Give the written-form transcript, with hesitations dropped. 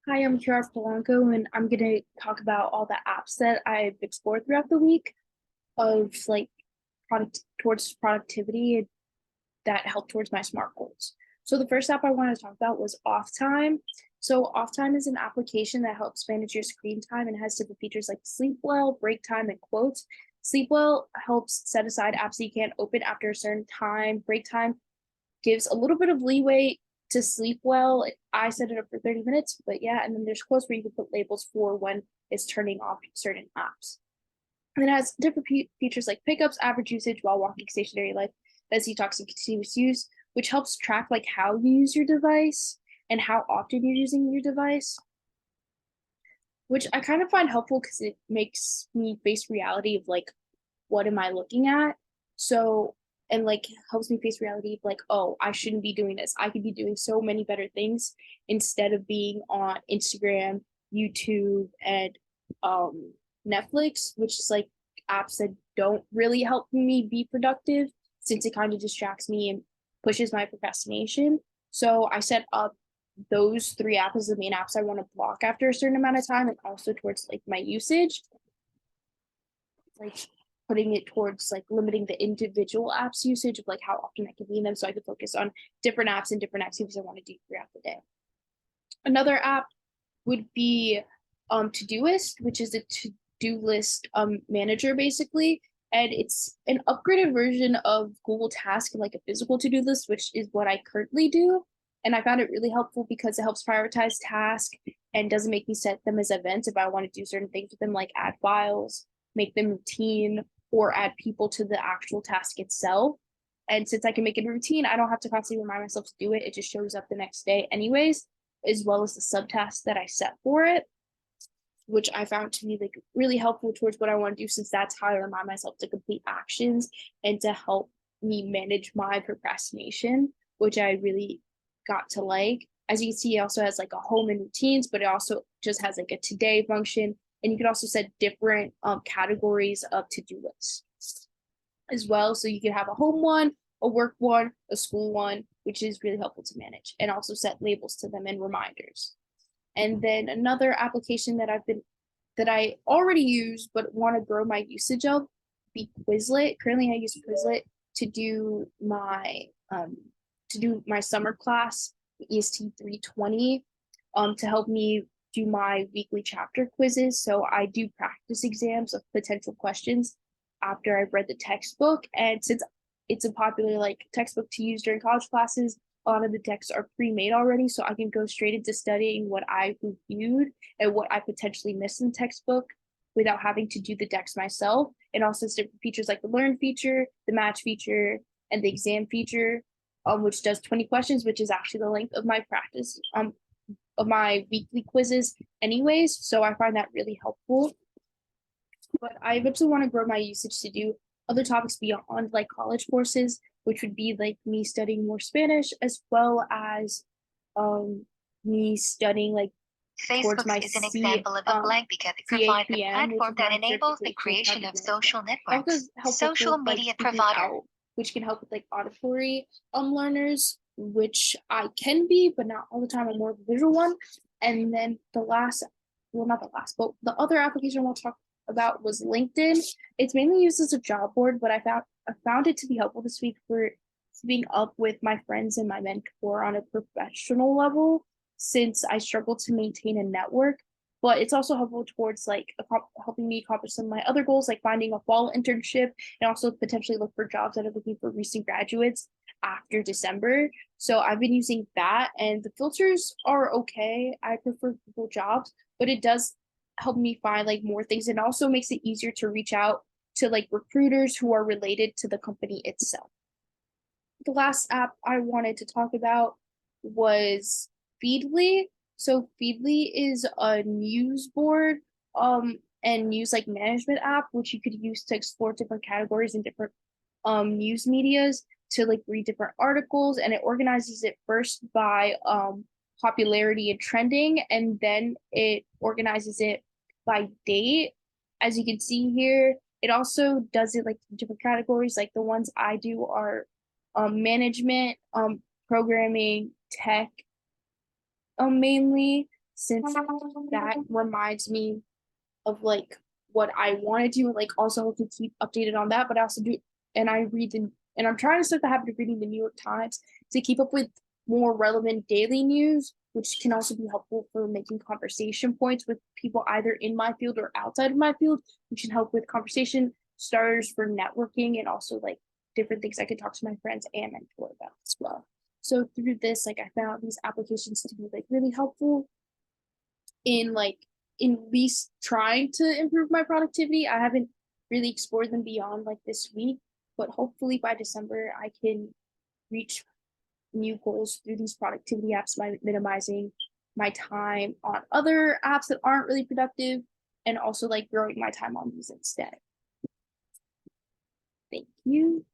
Hi, I'm Kiara Polanco, and I'm going to talk about all the apps that I've explored throughout the week of like product towards productivity that help towards my SMART goals. So the first app I wanted to talk about was Off Time. So Off Time is an application that helps manage your screen time and has different features like sleep well, break time, and quotes. Sleep well helps set aside apps that you can't open after a certain time. Break time gives a little bit of leeway to sleep well. I set it up for 30 minutes, but yeah, and then there's quotes where you can put labels for when it's turning off certain apps. And it has different features like pickups, average usage while walking, stationary life, detox, and continuous use, which helps track like how you use your device and how often you're using your device, which I kind of find helpful because it makes me face reality of like what am I looking at? So, and like helps me face reality of like, oh, I shouldn't be doing this. I could be doing so many better things instead of being on Instagram, YouTube, and Netflix, which is like apps that don't really help me be productive since it kind of distracts me and pushes my procrastination. So I set up those three apps as the main apps I want to block after a certain amount of time and also towards like my usage. Like putting it towards like limiting the individual apps usage of like how often I can be in them so I can focus on different apps and different activities I want to do throughout the day. Another app would be Todoist, which is a to-do list manager basically. And it's an upgraded version of Google Task, like a physical to-do list, which is what I currently do. And I found it really helpful because it helps prioritize tasks and doesn't make me set them as events if I want to do certain things with them, like add files, make them routine, or add people to the actual task itself. And since I can make it a routine, I don't have to constantly remind myself to do it. It just shows up the next day, anyways, as well as the subtasks that I set for it, which I found to be like really helpful towards what I want to do, since that's how I remind myself to complete actions and to help me manage my procrastination, which I really got to like. As you can see, it also has like a home and routines, but it also just has like a today function. And you can also set different categories of to-do lists as well. So you can have a home one, a work one, a school one, which is really helpful to manage, and also set labels to them and reminders. And then another application that I already use but want to grow my usage of be Quizlet. Currently, I use Quizlet to do my summer class, EST320, to help me do my weekly chapter quizzes. So I do practice exams of potential questions after I've read the textbook. And since it's a popular like textbook to use during college classes, a lot of the texts are pre-made already, so I can go straight into studying what I reviewed and what I potentially missed in the textbook without having to do the decks myself. And also different features like the learn feature, the match feature, and the exam feature, which does 20 questions, which is actually the length of my practice of my weekly quizzes anyways. So I find that really helpful. But I eventually want to grow my usage to do other topics beyond like college courses, which would be like me studying more Spanish as well as um me studying like towards Facebook my is an example of a blank because it provides a CAPM, which platform is that my enables the certification in creation project of management. social Also networks. helpful Social for like media speaking provider. out, which can help with like auditory learners, which I can be, but not all the time. I'm more of a visual one. And then the last, well, not the last, but the other application I want to talk about was LinkedIn. It's mainly used as a job board, but I found it to be helpful this week for keeping up with my friends and my mentor on a professional level, since I struggle to maintain a network. But it's also helpful towards like helping me accomplish some of my other goals, like finding a fall internship and also potentially look for jobs that are looking for recent graduates after December. So I've been using that, and the filters are okay. I prefer Google Jobs, but it does help me find like more things, and also makes it easier to reach out to like recruiters who are related to the company itself. The last app I wanted to talk about was Feedly. So Feedly is a news board and news like management app which you could use to explore different categories and different news medias to like read different articles, and it organizes it first by popularity and trending, and then it organizes it by date. As you can see here, it also does it like different categories. Like the ones I do are management, programming, tech, mainly. since that reminds me of like what I want to do and like also to keep updated on that. But I also do, and I read and I'm trying to start the habit of reading the New York Times to keep up with more relevant daily news, which can also be helpful for making conversation points with people either in my field or outside of my field, which can help with conversation starters for networking and also like different things I can talk to my friends and mentor about as well. So through this, like I found these applications to be like really helpful in like in least trying to improve my productivity. I haven't really explored them beyond like this week, but hopefully by December I can reach new goals through these productivity apps by minimizing my time on other apps that aren't really productive and also like growing my time on these instead. Thank you.